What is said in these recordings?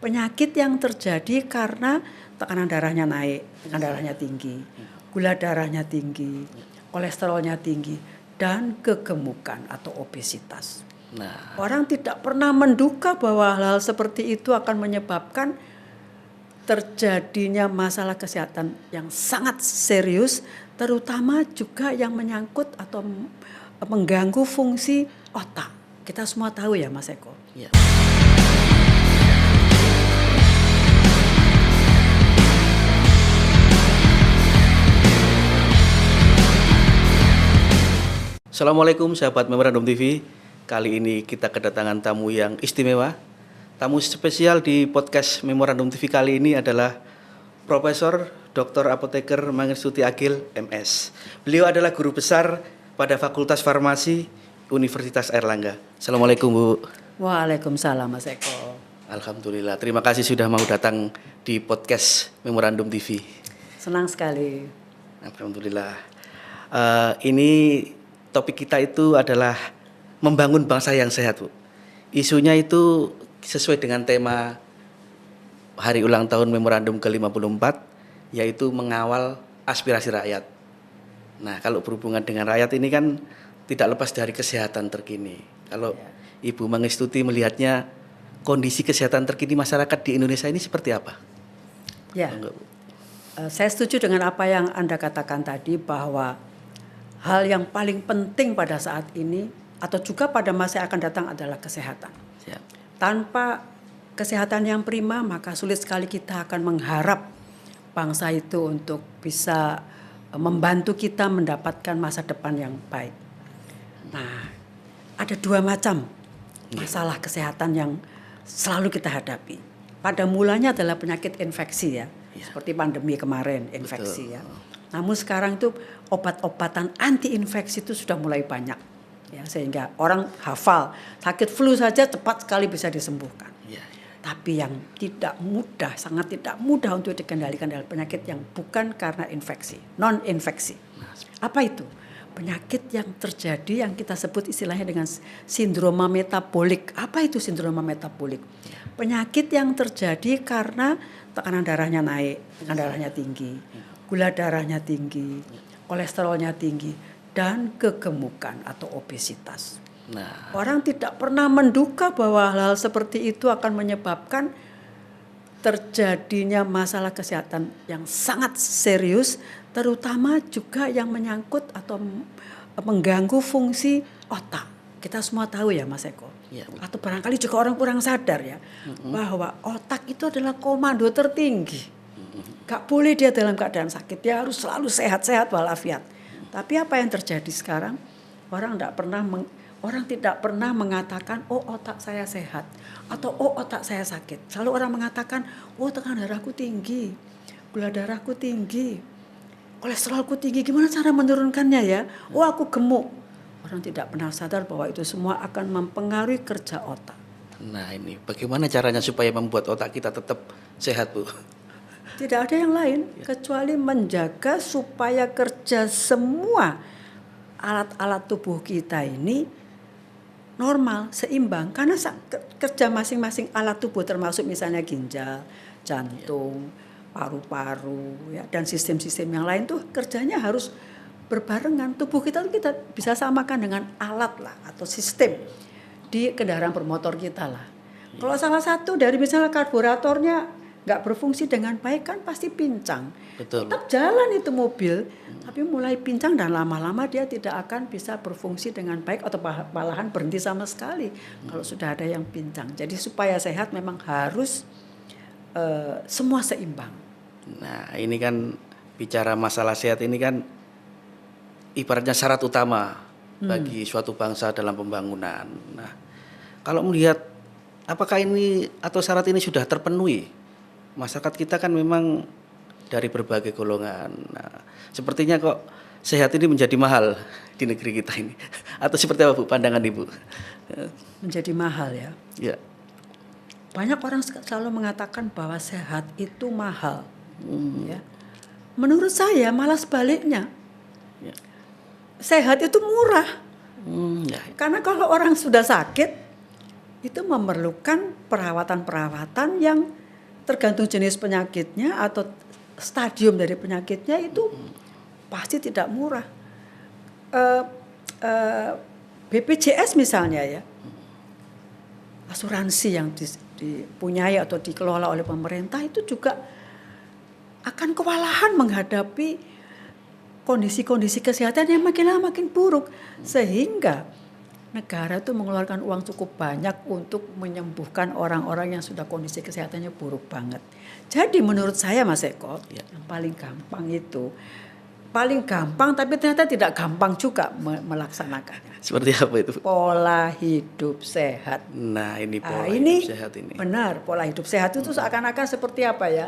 Penyakit yang terjadi karena tekanan darahnya naik, tekanan darahnya tinggi, gula darahnya tinggi, kolesterolnya tinggi, dan kegemukan atau obesitas. Nah, Orang tidak pernah menduga bahwa hal-hal seperti itu akan menyebabkan terjadinya masalah kesehatan yang sangat serius, terutama juga yang menyangkut atau mengganggu fungsi otak. Kita semua tahu ya Mas Eko. ya. Assalamualaikum sahabat Memorandum TV. Kali ini kita kedatangan tamu yang istimewa. Tamu spesial di podcast Memorandum TV kali ini adalah Profesor Dr. Apoteker Mangestuti Agil, MS. Beliau adalah guru besar pada Fakultas Farmasi Universitas Airlangga. Assalamualaikum, Bu. Waalaikumsalam Mas Eko. Alhamdulillah. Terima kasih sudah mau datang di podcast Memorandum TV. Senang sekali. Alhamdulillah. Ini topik kita itu adalah membangun bangsa yang sehat, Bu. Isunya itu sesuai dengan tema hari ulang tahun Memorandum ke-54, yaitu mengawal aspirasi rakyat. Nah, kalau berhubungan dengan rakyat ini kan tidak lepas dari kesehatan terkini. Kalau Ibu Mangestuti melihatnya kondisi kesehatan terkini masyarakat di Indonesia ini seperti apa? Ya, Enggak, Bu? saya setuju dengan apa yang Anda katakan tadi bahwa hal yang paling penting pada saat ini atau juga pada masa yang akan datang adalah kesehatan. Siap. Tanpa kesehatan yang prima maka sulit sekali kita akan mengharap bangsa itu untuk bisa membantu kita mendapatkan masa depan yang baik. Nah, ada dua macam masalah kesehatan yang selalu kita hadapi. Pada mulanya adalah penyakit infeksi ya, seperti pandemi kemarin infeksi. Betul. Ya. Namun sekarang itu obat-obatan anti infeksi itu sudah mulai banyak. Ya, sehingga orang hafal sakit flu saja cepat sekali bisa disembuhkan. Ya. Tapi yang tidak mudah, sangat tidak mudah untuk dikendalikan adalah penyakit yang bukan karena infeksi, non-infeksi. Apa itu? Penyakit yang terjadi yang kita sebut istilahnya dengan sindroma metabolik. Apa itu sindroma metabolik? Penyakit yang terjadi karena tekanan darahnya naik, tekanan darahnya tinggi, gula darahnya tinggi, kolesterolnya tinggi, dan kegemukan atau obesitas. Nah, Orang tidak pernah menduga bahwa hal-hal seperti itu akan menyebabkan terjadinya masalah kesehatan yang sangat serius, terutama juga yang menyangkut atau mengganggu fungsi otak. Kita semua tahu ya Mas Eko. Ya. Atau barangkali juga orang kurang sadar ya, bahwa otak itu adalah komando tertinggi. Gak boleh dia dalam keadaan sakit, dia harus selalu sehat-sehat walafiat. Tapi apa yang terjadi sekarang? Orang tidak pernah mengatakan, oh otak saya sehat, atau oh otak saya sakit. Selalu orang mengatakan, oh tekanan darahku tinggi, gula darahku tinggi, kolesterolku tinggi. Gimana cara menurunkannya ya? Oh aku gemuk. Orang tidak pernah sadar bahwa itu semua akan mempengaruhi kerja otak. nah ini bagaimana caranya supaya membuat otak kita tetap sehat, Bu? Tidak ada yang lain kecuali menjaga supaya kerja semua alat-alat tubuh kita ini normal, seimbang. Karena kerja masing-masing alat tubuh termasuk misalnya ginjal, jantung, paru-paru ya, dan sistem-sistem yang lain tuh kerjanya harus berbarengan. Tubuh kita bisa samakan dengan alat lah atau sistem di kendaraan bermotor kita lah. Kalau salah satu dari misalnya karburatornya nggak berfungsi dengan baik kan pasti pincang. Betul. Tetap jalan itu mobil, tapi mulai pincang dan lama-lama dia tidak akan bisa berfungsi dengan baik atau malahan berhenti sama sekali kalau sudah ada yang pincang. Jadi supaya sehat memang harus semua seimbang. Nah, ini kan bicara masalah sehat ini kan ibaratnya syarat utama bagi suatu bangsa dalam pembangunan. Nah, kalau melihat apakah ini atau syarat ini sudah terpenuhi? Masyarakat kita kan memang dari berbagai golongan. Nah, sepertinya kok sehat ini menjadi mahal di negeri kita ini. Atau seperti apa, Bu, pandangan Ibu? Menjadi mahal ya. Ya. Banyak orang selalu mengatakan bahwa sehat itu mahal. Ya. Menurut saya malah sebaliknya. Ya. Sehat itu murah. Ya. Karena kalau orang sudah sakit, itu memerlukan perawatan-perawatan yang tergantung jenis penyakitnya atau stadium dari penyakitnya itu pasti tidak murah. BPJS misalnya ya, asuransi yang dipunyai atau dikelola oleh pemerintah itu juga akan kewalahan menghadapi kondisi-kondisi kesehatan yang makin lama makin buruk, sehingga negara itu mengeluarkan uang cukup banyak untuk menyembuhkan orang-orang yang sudah kondisi kesehatannya buruk banget. Jadi menurut saya Mas Eko, yang paling gampang itu, paling gampang tapi ternyata tidak gampang juga melaksanakannya. Seperti apa itu? Pola hidup sehat. Nah, ini pola hidup sehat ini. Benar, pola hidup sehat itu seakan-akan seperti apa ya?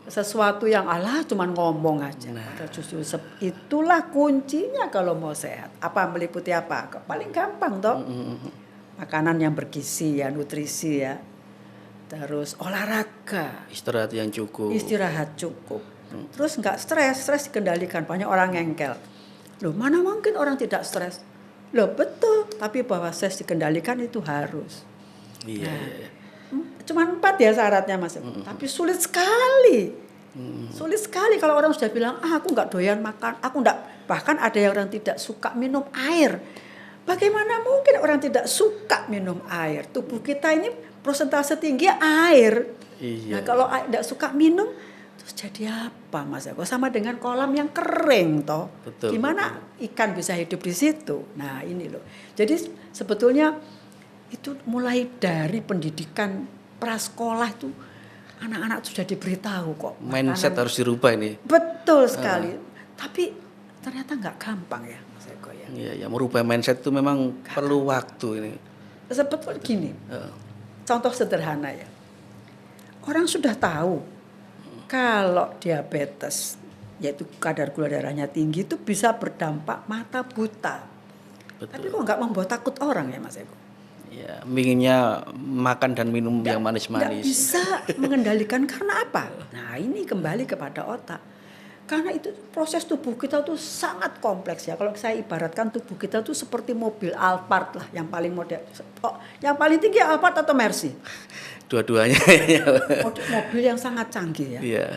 Sesuatu yang cuman ngomong aja. Justru itulah kuncinya kalau mau sehat. Apa meliputi apa? Paling gampang toh. Makanan yang bergizi ya, nutrisi ya. Terus olahraga. Istirahat yang cukup. Istirahat cukup. Terus nggak stres dikendalikan. Banyak orang ngengkel. Loh, mana mungkin orang tidak stres? Loh, betul. Tapi bahwa stres dikendalikan itu harus. Iya, iya. Cuman 4 ya syaratnya Mas. Tapi sulit sekali. Sulit sekali kalau orang sudah bilang, aku nggak doyan makan, aku nggak. Bahkan ada yang orang tidak suka minum air. Bagaimana mungkin orang tidak suka minum air? Tubuh kita ini persentase tinggi air. Iya. Nah kalau tidak suka minum, terus jadi apa Mas? Sama dengan kolam yang kering toh. Betul, gimana ikan bisa hidup di situ? Nah ini loh. Jadi sebetulnya itu mulai dari pendidikan prasekolah itu anak-anak sudah diberitahu kok. Mindset harus dirubah ini. Betul sekali. Tapi ternyata nggak gampang ya Mas Eko ya. Iya, merubah mindset itu memang perlu waktu ini. Sebetulnya gini, contoh sederhana ya. Orang sudah tahu kalau diabetes, yaitu kadar gula darahnya tinggi itu bisa berdampak mata buta. Betul. Tapi kok nggak membuat takut orang ya Mas Eko? Ya, inginnya makan dan minum yang manis-manis. Nggak bisa mengendalikan karena apa? Nah ini kembali kepada otak. Karena itu proses tubuh kita tuh sangat kompleks ya. Kalau saya ibaratkan tubuh kita tuh seperti mobil Alphard lah yang paling modern. Yang paling tinggi Alphard atau Mercy? Dua-duanya. Mobil yang sangat canggih ya. Iya.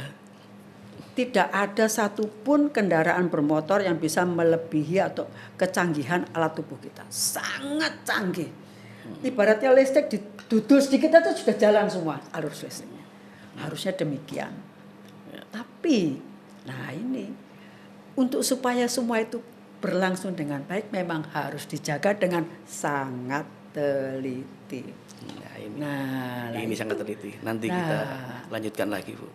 Tidak ada satupun kendaraan bermotor yang bisa melebihi atau kecanggihan alat tubuh kita. Sangat canggih. Ibaratnya listrik didudul sedikit aja sudah jalan semua alur listriknya. Harusnya demikian. Tapi, nah ini untuk supaya semua itu berlangsung dengan baik memang harus dijaga dengan sangat teliti. Ini sangat teliti. Nanti kita lanjutkan lagi, Bu.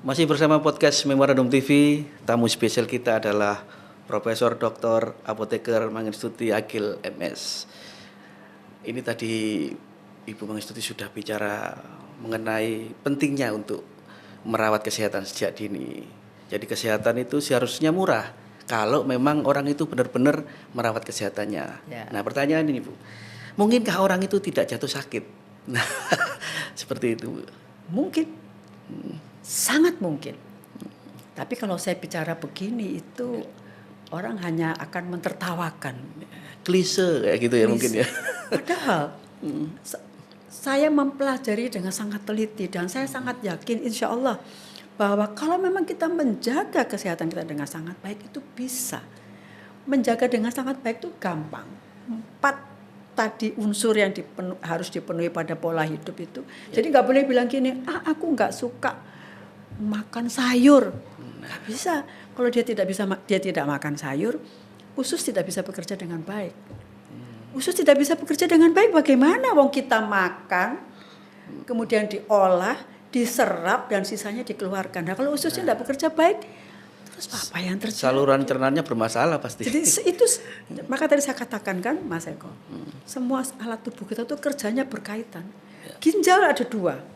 Masih bersama podcast Memorandum TV. Tamu spesial kita adalah Profesor Dr. Apoteker Mangestuti Agil MS. Ini tadi Ibu Mangestuti sudah bicara mengenai pentingnya untuk merawat kesehatan sejak dini. Jadi kesehatan itu seharusnya murah kalau memang orang itu benar-benar merawat kesehatannya. Ya. Nah pertanyaan ini Bu, mungkinkah orang itu tidak jatuh sakit? Nah seperti itu Bu. Mungkin, sangat mungkin. Tapi kalau saya bicara begini itu orang hanya akan mentertawakan. Klise kayak gitu ya mungkin ya. Padahal saya mempelajari dengan sangat teliti dan saya sangat yakin insya Allah bahwa kalau memang kita menjaga kesehatan kita dengan sangat baik itu bisa. Menjaga dengan sangat baik itu gampang. 4 tadi unsur yang harus dipenuhi pada pola hidup itu. Jadi nggak boleh bilang gini, aku nggak suka makan sayur. Nggak bisa. Kalau dia tidak makan sayur, usus tidak bisa bekerja dengan baik. Usus tidak bisa bekerja dengan baik, bagaimana wong kita makan, kemudian diolah, diserap dan sisanya dikeluarkan. Nah, kalau ususnya tidak bekerja baik, terus apa yang terjadi? Saluran cernanya bermasalah pasti. Jadi itu maka tadi saya katakan kan, Mas Eko, semua alat tubuh kita tuh kerjanya berkaitan. Ginjal ada 2.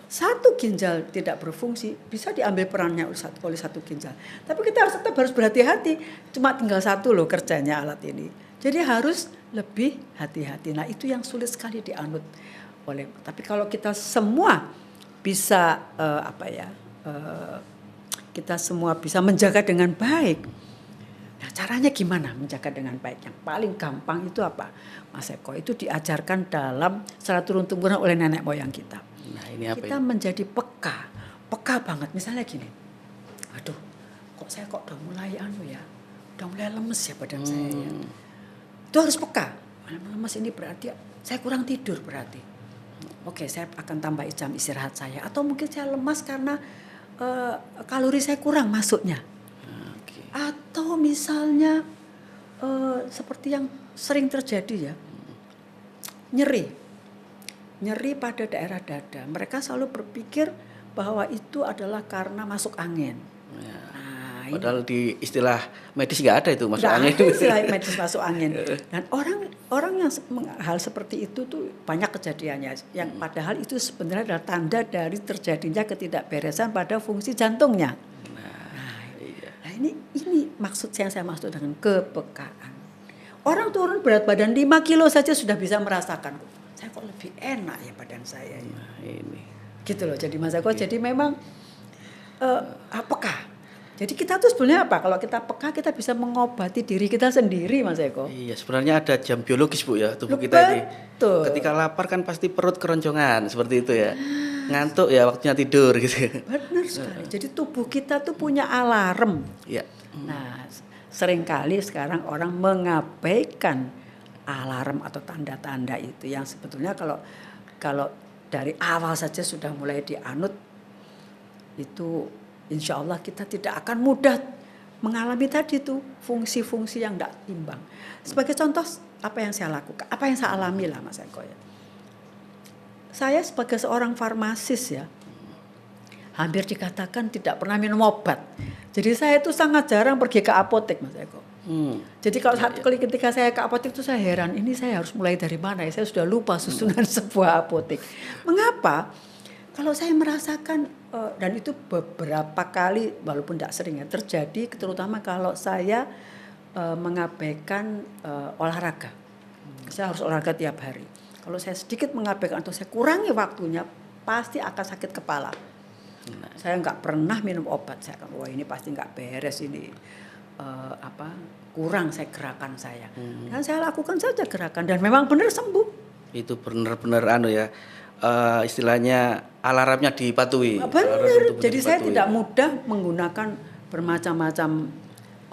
1 ginjal tidak berfungsi, bisa diambil perannya oleh 1 ginjal. Tapi kita tetap harus berhati-hati. Cuma tinggal 1 loh kerjanya alat ini. Jadi harus lebih hati-hati. Nah itu yang sulit sekali dianut oleh. Tapi kalau kita semua bisa kita semua bisa menjaga dengan baik. Nah, caranya gimana menjaga dengan baik? Yang paling gampang itu apa, Mas Eko? Itu diajarkan dalam secara turun-temurun oleh nenek moyang kita. Nah, ini apa Kita ini? menjadi peka banget. Misalnya gini, aduh, kok saya udah mulai udah mulai lemes ya badan saya ya. Itu harus peka. Lemes ini berarti saya kurang tidur berarti. Oke, saya akan tambah jam istirahat saya. Atau mungkin saya lemas karena kalori saya kurang masuknya. Oke. Atau misalnya seperti yang sering terjadi ya, nyeri pada daerah dada. Mereka selalu berpikir bahwa itu adalah karena masuk angin. Ya. Nah, Padahal di istilah medis nggak ada itu masuk nggak angin. ada istilah medis masuk angin. Dan orang yang hal seperti itu tuh banyak kejadiannya. Yang padahal itu sebenarnya adalah tanda dari terjadinya ketidakberesan pada fungsi jantungnya. Iya. Nah ini maksud yang saya maksud dengan kepekaan. Orang turun berat badan 5 kilo saja sudah bisa merasakan, saya kok lebih enak ya badan saya. Nah, ini. Gitu loh, jadi Mas Eko, jadi memang peka. Jadi kita tuh sebenarnya apa? Kalau kita peka, kita bisa mengobati diri kita sendiri, Mas Eko. Iya, sebenarnya ada jam biologis Bu ya tubuh Loh, kita ini. betul. Ketika lapar kan pasti perut keroncongan seperti itu ya. Ngantuk ya waktunya tidur gitu. Benar sekali. Jadi tubuh kita tuh punya alarm. Iya. Nah, seringkali sekarang orang mengabaikan alarm atau tanda-tanda itu yang sebetulnya kalau dari awal saja sudah mulai dianut, itu insya Allah kita tidak akan mudah mengalami tadi tuh fungsi-fungsi yang tidak imbang. Sebagai contoh apa yang saya lakukan, apa yang saya alami lah Mas Eko ya. Saya sebagai seorang farmasis ya, hampir dikatakan tidak pernah minum obat. Jadi saya itu sangat jarang pergi ke apotek Mas Eko. Jadi kalau satu kali ketika saya ke apotek itu saya heran, ini saya harus mulai dari mana ya? Saya sudah lupa susunan sebuah apotek. Mengapa? Kalau saya merasakan dan itu beberapa kali walaupun tidak sering ya terjadi, terutama kalau saya mengabaikan olahraga. Saya harus olahraga tiap hari. Kalau saya sedikit mengabaikan atau saya kurangi waktunya, pasti akan sakit kepala. Saya nggak pernah minum obat. Saya akan, wah ini pasti nggak beres ini. Kurang saya gerakan saya. Dan saya lakukan saja gerakan dan memang benar sembuh. Itu benar-benar istilahnya alarmnya dipatuhi. Benar. Jadi saya tidak mudah menggunakan bermacam-macam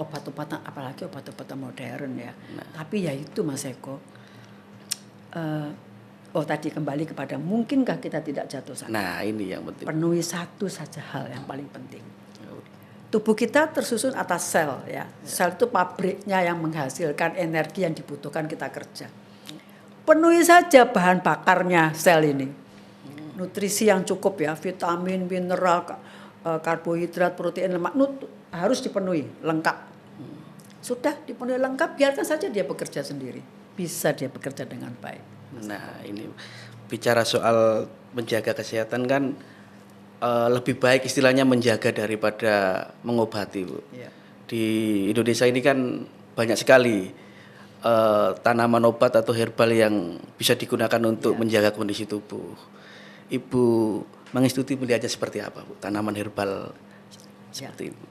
obat-obatan, apalagi obat-obatan modern ya. Tapi ya itu Mas Eko. Tadi kembali kepada mungkinkah kita tidak jatuh sakit. Nah ini yang penting. Penuhi satu saja hal yang paling penting. Tubuh kita tersusun atas sel ya. Sel itu pabriknya yang menghasilkan energi yang dibutuhkan kita kerja. Penuhi saja bahan bakarnya sel ini. Nutrisi yang cukup ya, vitamin, mineral, karbohidrat, protein, lemak harus dipenuhi lengkap. Sudah dipenuhi lengkap, biarkan saja dia bekerja sendiri. Bisa dia bekerja dengan baik. Nah ini bicara soal menjaga kesehatan kan lebih baik istilahnya menjaga daripada mengobati Bu. Ya. Di Indonesia ini kan banyak sekali tanaman obat atau herbal yang bisa digunakan untuk menjaga kondisi tubuh. Ibu Mengistuti melihatnya seperti apa Bu? Tanaman herbal seperti itu.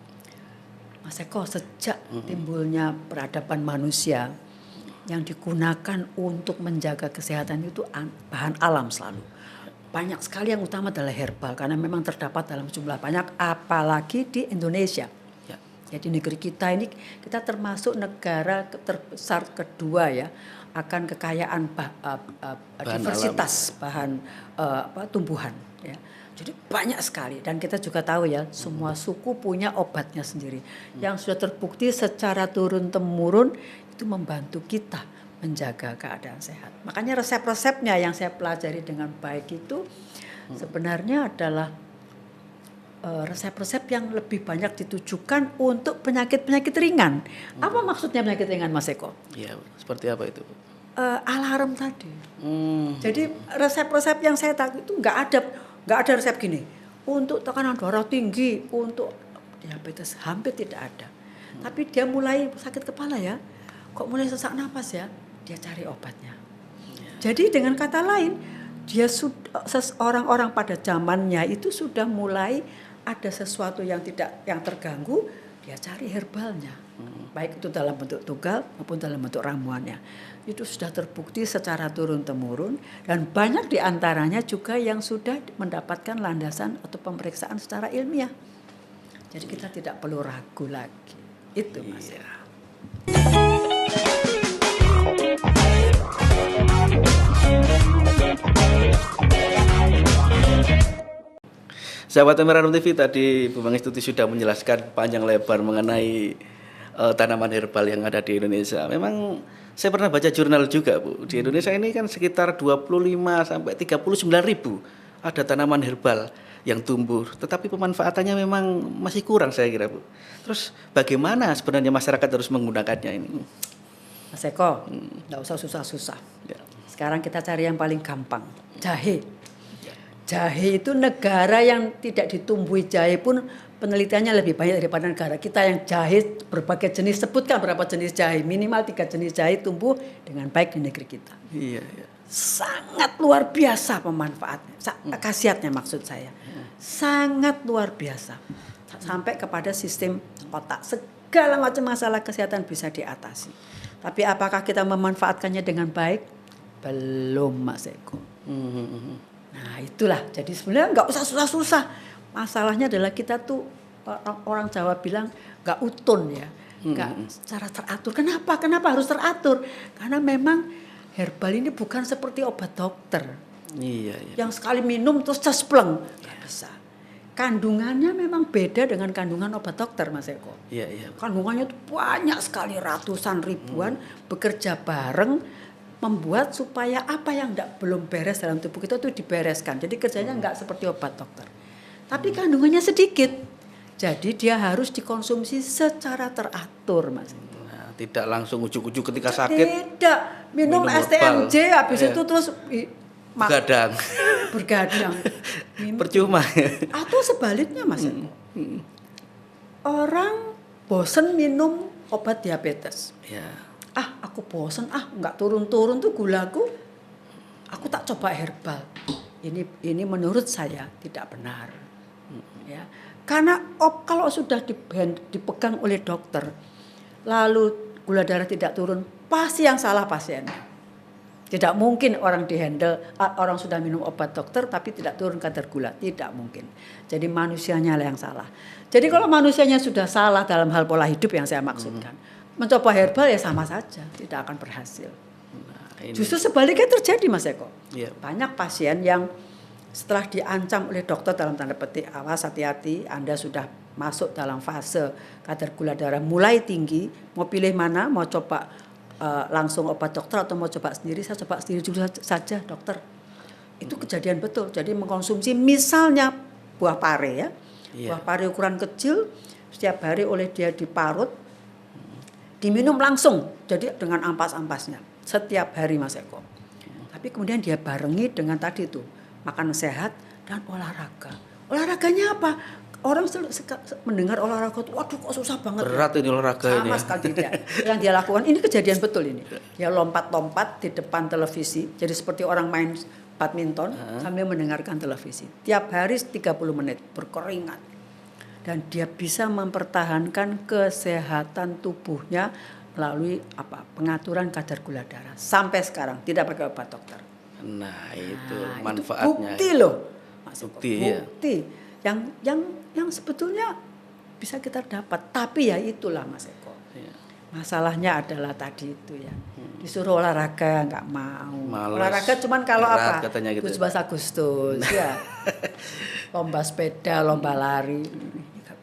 Mas Eko, sejak timbulnya peradaban manusia yang digunakan untuk menjaga kesehatan itu bahan alam selalu. Banyak sekali yang utama adalah herbal karena memang terdapat dalam jumlah banyak apalagi di Indonesia. Ya. Jadi negeri kita ini kita termasuk negara terbesar kedua ya akan kekayaan diversitas bahan tumbuhan ya. Jadi banyak sekali dan kita juga tahu ya semua suku punya obatnya sendiri yang sudah terbukti secara turun temurun itu membantu kita menjaga keadaan sehat. Makanya resep-resepnya yang saya pelajari dengan baik itu sebenarnya adalah resep-resep yang lebih banyak ditujukan untuk penyakit-penyakit ringan. Apa maksudnya penyakit ringan Mas Eko? Ya, seperti apa itu? Alarm tadi. Jadi resep-resep yang saya tahu itu nggak ada resep gini. Untuk tekanan darah tinggi, untuk diabetes hampir tidak ada. Tapi dia mulai sakit kepala ya, kok mulai sesak napas ya, dia cari obatnya. Jadi dengan kata lain, dia orang-orang pada zamannya itu sudah mulai ada sesuatu yang terganggu, dia cari herbalnya. Baik itu dalam bentuk tunggal maupun dalam bentuk ramuannya. Itu sudah terbukti secara turun-temurun dan banyak diantaranya juga yang sudah mendapatkan landasan atau pemeriksaan secara ilmiah. Jadi kita tidak perlu ragu lagi. Itu Mas. Iya. Sahabat Merarum TV, tadi Bu Pangestuti sudah menjelaskan panjang lebar mengenai tanaman herbal yang ada di Indonesia. Memang saya pernah baca jurnal juga, Bu. Di Indonesia ini kan sekitar 25 sampai 39 ribu ada tanaman herbal yang tumbuh, tetapi pemanfaatannya memang masih kurang saya kira, Bu. Terus bagaimana sebenarnya masyarakat harus menggunakannya ini? Mas Eko, nggak usah susah-susah. Ya. Sekarang kita cari yang paling gampang, jahe. Jahe itu negara yang tidak ditumbuhi jahe pun penelitiannya lebih banyak daripada negara kita yang jahe berbagai jenis. Sebutkan berapa jenis jahe, minimal 3 jenis jahe tumbuh dengan baik di negeri kita. Iya, iya. Sangat luar biasa pemanfaatnya, khasiatnya maksud saya. Sangat luar biasa. Sampai kepada sistem otak, segala macam masalah kesehatan bisa diatasi. Tapi apakah kita memanfaatkannya dengan baik? Belum, Mas Eko. Nah itulah, jadi sebenarnya nggak usah susah-susah. Masalahnya adalah kita tuh orang Jawa bilang nggak utun ya, nggak secara teratur. Kenapa? Kenapa harus teratur? Karena memang herbal ini bukan seperti obat dokter. Iya, iya. Yang sekali minum terus cespleng, nggak bisa. Kandungannya memang beda dengan kandungan obat dokter, Mas Eko. Iya, iya. Kandungannya tuh banyak sekali, ratusan ribuan, bekerja bareng. Membuat supaya apa yang belum beres dalam tubuh kita itu dibereskan. Jadi kerjanya nggak seperti obat dokter. Tapi kandungannya sedikit. Jadi dia harus dikonsumsi secara teratur, Mas. Nah, tidak langsung ujuk-ujuk ketika sakit. Tidak. Minum STMJ habis itu terus Begadang. bergadang. Percuma. Atau sebaliknya, Mas. Orang bosen minum obat diabetes. Ya. Aku bosen, nggak turun-turun tuh gulaku, aku tak coba herbal. Ini menurut saya tidak benar, ya. Karena kalau sudah dipegang oleh dokter, lalu gula darah tidak turun, pasti yang salah pasien. Tidak mungkin orang orang sudah minum obat dokter tapi tidak turun kadar gula, tidak mungkin. Jadi manusianya lah yang salah. Jadi kalau manusianya sudah salah dalam hal pola hidup yang saya maksudkan. Mencoba herbal ya sama saja, tidak akan berhasil. Justru sebaliknya terjadi, Mas Eko. Iya. Banyak pasien yang setelah diancam oleh dokter dalam tanda petik, awas hati-hati, Anda sudah masuk dalam fase kadar gula darah mulai tinggi, mau pilih mana, mau coba langsung obat dokter atau mau coba sendiri, saya coba sendiri dulu saja dokter. Itu kejadian betul. Jadi mengkonsumsi misalnya buah pare ya, buah pare ukuran kecil, setiap hari oleh dia diparut, diminum langsung, jadi dengan ampas-ampasnya setiap hari, Mas Eko. Tapi kemudian dia barengi dengan tadi itu makan sehat dan olahraga. Olahraganya apa? Orang mendengar olahraga itu, waduh kok susah banget. Berat ini olahraga ini. Sama sekali tidak. Yang dia lakukan ini kejadian betul ini. Dia lompat-lompat di depan televisi, jadi seperti orang main badminton sambil mendengarkan televisi. Tiap hari 30 menit berkeringat. Dan dia bisa mempertahankan kesehatan tubuhnya melalui pengaturan kadar gula darah sampai sekarang tidak pakai obat dokter. Nah itu manfaatnya. Itu bukti loh, Mas. Bukti. Yang sebetulnya bisa kita dapat. Tapi ya itulah, Mas Eko. Ya. Masalahnya adalah tadi itu ya. Disuruh olahraga nggak mau. Males. Olahraga cuman kalau berat, katanya gitu. 17 Agustus ya. Lomba sepeda, lomba lari.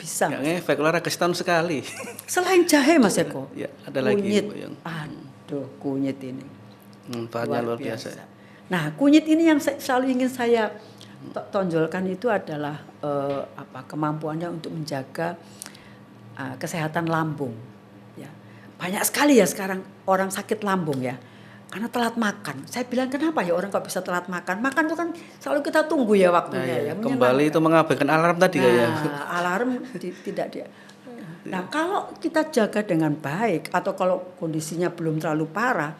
Bisa. Nggak ngefek, olahraga setahun sekali. Selain jahe, Mas Eko. Ya, ada kunyit. lagi yang kunyit ini. Manfaatnya luar biasa. Nah, kunyit ini yang selalu ingin saya tonjolkan itu adalah kemampuannya untuk menjaga kesehatan lambung. Ya. Banyak sekali ya sekarang orang sakit lambung ya. Karena telat makan. Saya bilang kenapa ya orang kok bisa telat makan? Makan itu kan selalu kita tunggu ya waktunya. Kembali itu mengabaikan alarm tadi ya. Alarm tidak dia. Nah kalau kita jaga dengan baik atau kalau kondisinya belum terlalu parah,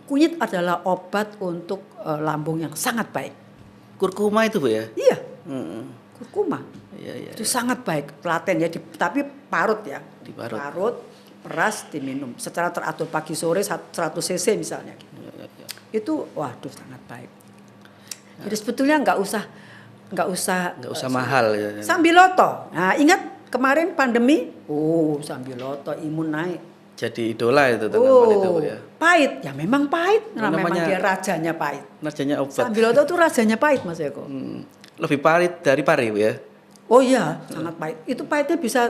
kunyit adalah obat untuk lambung yang sangat baik. Kurkuma itu Bu ya? Iya. kurkuma. Iya. Itu sangat baik, telaten ya, tapi parut ya. Diparut. Parut, peras, diminum secara teratur pagi sore 100 cc misalnya. Iya. Itu waduh sangat baik. Jadi sebetulnya nggak usah mahal ya. Sambiloto. Nah, ingat kemarin pandemi, Sambiloto imun naik. Jadi idola itu tanaman itu Bu, ya. Pahit. Ya memang pahit. Nah, memang Namanya- dia rajanya pahit. Rajanya obat. Sambiloto itu rajanya pahit, Mas Eko. Lebih pahit dari pari Bu ya. Oh iya, sangat pahit. Itu pahitnya bisa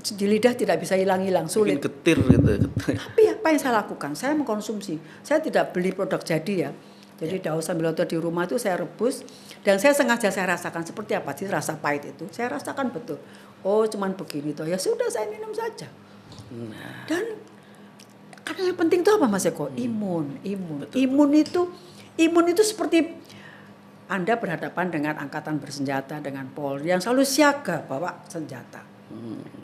di lidah tidak bisa hilang-hilang, Bikin sulit. getir gitu. Tapi apa yang saya lakukan? Saya mengkonsumsi. Saya tidak beli produk jadi ya. Jadi daun sambiloto di rumah itu saya rebus dan saya sengaja saya rasakan seperti apa sih rasa pahit itu. Saya rasakan betul. Oh, cuman begini toh. Ya sudah saya minum saja. Dan karena yang penting itu apa Mas Eko? Imun. Imun itu seperti Anda berhadapan dengan angkatan bersenjata, dengan Polri yang selalu siaga bawa senjata.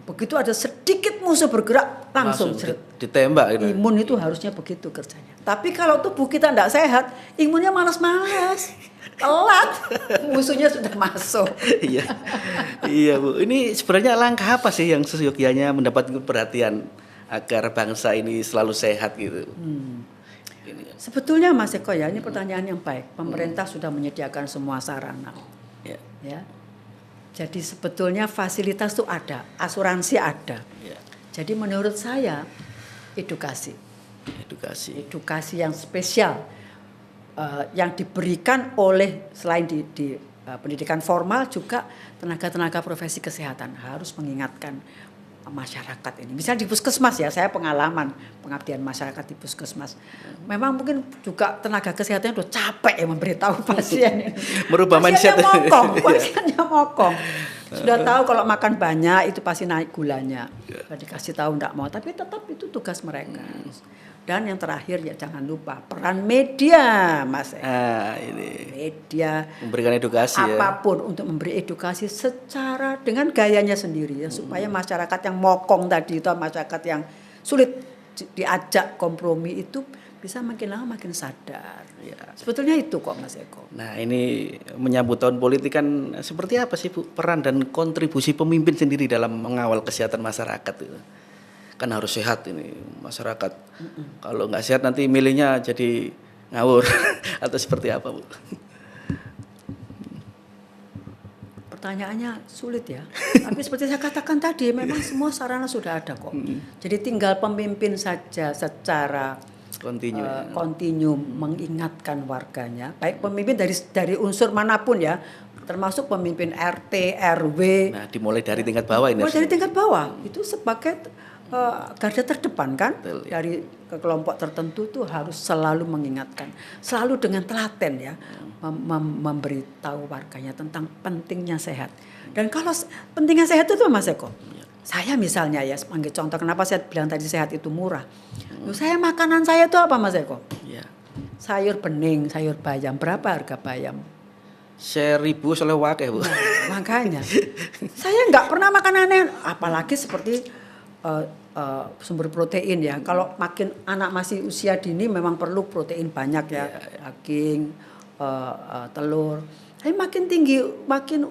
Begitu ada sedikit musuh bergerak langsung ditembak gitu. Imun itu harusnya begitu kerjanya. Tapi kalau tubuh kita tidak sehat, imunnya malas-malas. Telat, musuhnya sudah masuk. Iya. Iya Bu. Ini sebenarnya langkah apa sih yang seyogianya mendapatkan perhatian agar bangsa ini selalu sehat gitu? Ini. Sebetulnya Mas Eko ya, ini pertanyaan yang baik. Pemerintah sudah menyediakan semua sarana. Ya. Jadi sebetulnya fasilitas itu ada, asuransi ada. Ya. Jadi menurut saya edukasi yang spesial yang diberikan oleh selain di pendidikan formal juga tenaga-tenaga profesi kesehatan harus mengingatkan masyarakat ini. Misalnya di puskesmas ya, saya pengalaman pengabdian masyarakat di puskesmas. Memang mungkin juga tenaga kesehatan udah capek ya memberitahu pasien ini. Merubah mindset. Pasiennya mokong. Sudah tahu kalau makan banyak itu pasti naik gulanya. Sudah dikasih tahu enggak mau, tapi tetap itu tugas mereka. Dan yang terakhir ya jangan lupa peran media, Mas. Ini Media memberikan edukasi apapun untuk memberi edukasi secara dengan gayanya sendiri ya supaya masyarakat yang mokong tadi itu masyarakat yang sulit diajak kompromi itu bisa makin lama makin sadar. Ya. Sebetulnya itu kok Mas Eko. Nah, ini menyambut tahun politik kan seperti apa sih Bu peran dan kontribusi pemimpin sendiri dalam mengawal kesehatan masyarakat itu? Kan harus sehat ini masyarakat. Kalau nggak sehat nanti milihnya jadi ngawur atau seperti apa Bu? Pertanyaannya sulit ya. Tapi seperti saya katakan tadi memang semua sarana sudah ada kok. Jadi tinggal pemimpin saja secara kontinu mengingatkan warganya. Baik pemimpin dari unsur manapun ya. Termasuk pemimpin RT, RW. Nah, dimulai dari tingkat bawah ini. Dari tingkat bawah itu sebagai garda terdepan kan. Betul, ya. Dari kelompok tertentu tuh harus selalu mengingatkan, selalu dengan telaten ya, memberitahu warganya tentang pentingnya sehat. Dan kalau pentingnya sehat itu Mas Eko, saya misalnya ya sebagai contoh kenapa saya bilang tadi sehat itu murah. Saya makanan saya itu apa Mas Eko? Ya. Sayur bening, sayur bayam. Berapa harga bayam? 1.000 soalnya wakeh Bu. Nah, makanya saya nggak pernah makan aneh, apalagi seperti sumber protein ya. Kalau makin anak masih usia dini memang perlu protein banyak ya, daging, telur. Tapi makin tinggi, makin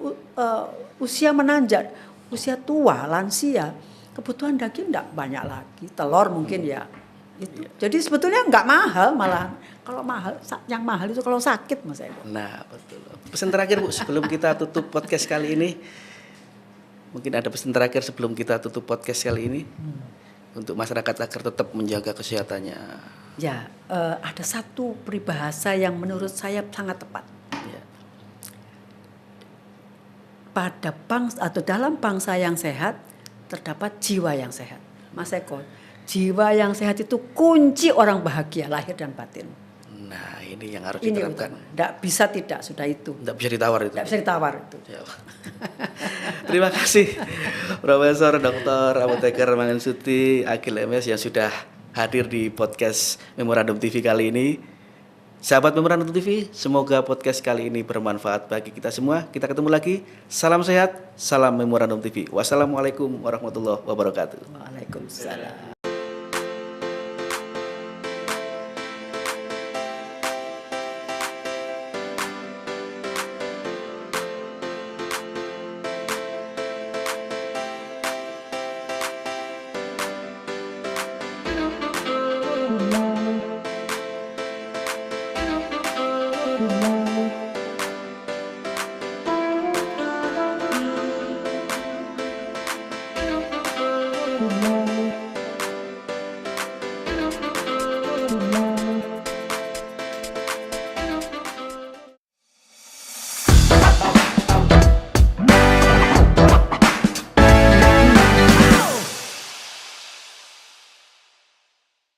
usia menanjak, usia tua, lansia, kebutuhan daging enggak banyak lagi. Telur mungkin ya. Itu. Jadi sebetulnya enggak mahal malah. Kalau mahal, yang mahal itu kalau sakit Mas Eko. Nah, betul. Pesan terakhir Bu sebelum kita tutup podcast kali ini. Mungkin ada pesan terakhir sebelum kita tutup podcast kali ini untuk masyarakat agar tetap menjaga kesehatannya. Ya, ada satu peribahasa yang menurut saya sangat tepat. Ya. Pada bangsa atau dalam bangsa yang sehat terdapat jiwa yang sehat. Mas Eko, jiwa yang sehat itu kunci orang bahagia lahir dan batin. Nah, ini yang harus Ini diterapkan. Tidak bisa tidak, sudah itu. Tidak bisa ditawar itu. Tidak bisa ditawar itu. Ya. Terima kasih Profesor Dr. Apoteker Mangensuti Akil MS yang sudah hadir di podcast Memorandum TV kali ini. Sahabat Memorandum TV, semoga podcast kali ini bermanfaat bagi kita semua. Kita ketemu lagi. Salam sehat, salam Memorandum TV. Wassalamualaikum warahmatullahi wabarakatuh. Waalaikumsalam.